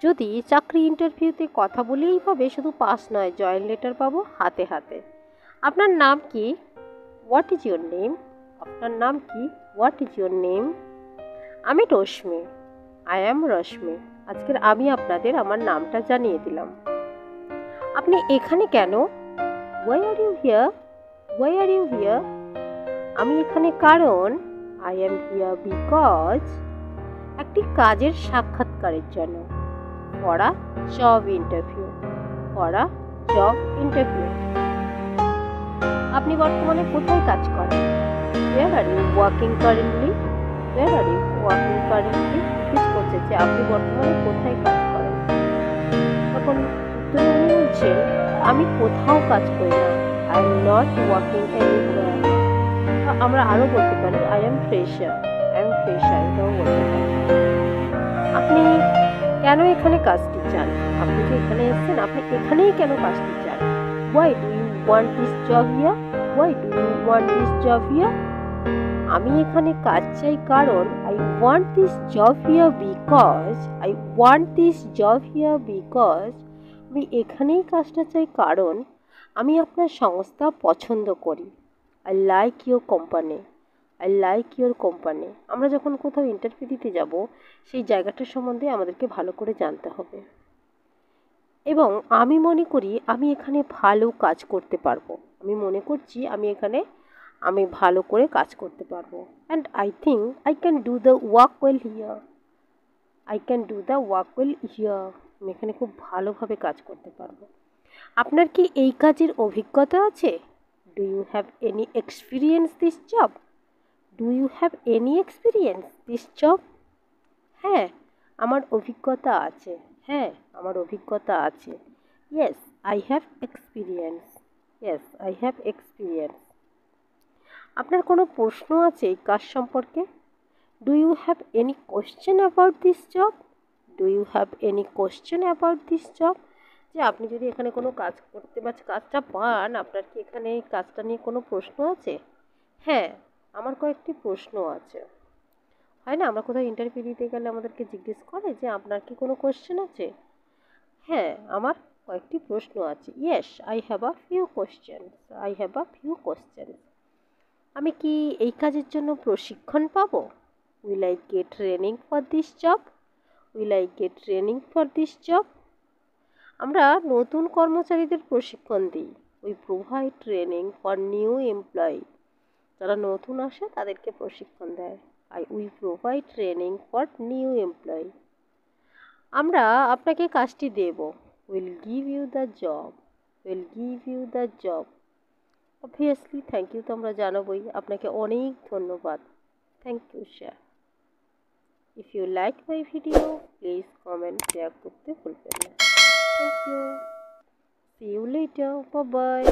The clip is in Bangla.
যদি চাকরি ইন্টারভিউতে কথা বলেই হবে, শুধু পাস নয়, জয়েন লেটার পাবো হাতে হাতে। আপনার নাম কি? What is your name? আপনার নাম কি? What is your name? আমি রশ্মি। আই অ্যাম রশ্মি। আজকের আমি আপনাদের আমার নামটা জানিয়ে দিলাম। আপনি এখানে কেন? Why are you here? Why are you here? আমি এখানে কারণ আই অ্যাম হিয়ার বিকজ একটি কাজের সাক্ষাৎকারের জন্য। For a job interview. For a job interview. আপনি বর্তমানে কোথায় কাজ করেন? Where are you working currently? Where are you working currently? জিজ্ঞেস করছে যে আপনি বর্তমানে কোথায় কাজ করেন। তখন উত্তরে উনি বলছেন, আমি কোথাও কাজ করি না। I am not working anywhere. আমরা আরও বলতে পারি I am fresher. I am fresher, এটাও বলতে পারি। আপনি কেন এখানে কাজটি চান? আপনি যে এখানে এসেছেন, আপনি এখানেই কেন কাজটি চান? Why do you want this job here? Why do you want this job here? আমি এখানে কাজ চাই কারণ I want this job here because I want this job here because আমি এখানেই কাজটা চাই কারণ আমি আপনার সংস্থা পছন্দ করি। I like your company. I like your company. আমরা যখন কোথাও ইন্টারভিউ দিতে যাব, সেই জায়গাটার সম্বন্ধে আমাদেরকে ভালো করে জানতে হবে। এবং আমি মনে করি আমি এখানে ভালো কাজ করতে পারবো। আমি মনে করছি আমি ভালো করে কাজ করতে পারবো। And I think I can do the work well here. I can do the work well here. আমি এখানে খুব ভালোভাবে কাজ করতে পারবো। আপনার কি এই কাজের অভিজ্ঞতা আছে? Do you have any experience this job? Do you have any experience this job? হ্যাঁ, আমার অভিজ্ঞতা আছে। হ্যাঁ, আমার অভিজ্ঞতা আছে। Yes, I have experience. Yes, I have experience. আপনার কোনো প্রশ্ন আছে এই কাজ সম্পর্কে? Do you have any question about this job? Do you have any question about this job? যে আপনি যদি এখানে কোনো কাজ করতে বা কাজটা পান, আপনার কি এখানে এই কাজটা নিয়ে কোনো প্রশ্ন আছে? হ্যাঁ, আমার কয়েকটি প্রশ্ন আছে। হয় না, আমরা কোথাও ইন্টারভিউ দিতে গেলে আমাদেরকে জিজ্ঞেস করে যে আপনার কি কোনো কোয়েশ্চেন আছে? হ্যাঁ, আমার কয়েকটি প্রশ্ন আছে। Yes, I have a few questions. I have a few questions. আমি কি এই কাজের জন্য প্রশিক্ষণ পাবো? Will I get training for this job? Will I get training for this job? আমরা নতুন কর্মচারীদের প্রশিক্ষণ দিই। We provide training for new employee. যারা নতুন আসে তাদেরকে প্রশিক্ষণ দেয়। We provide training for new employee. আমরা আপনাকে কাজটি দেব। Will give you the job. Will give you the job. Obviously thank you তো আমরা জানাবোই। আপনাকে অনেক ধন্যবাদ। Thank you sir. If you like my video, please comment, share করতে ভুলবেন না। Thank you. See you later. Bye by.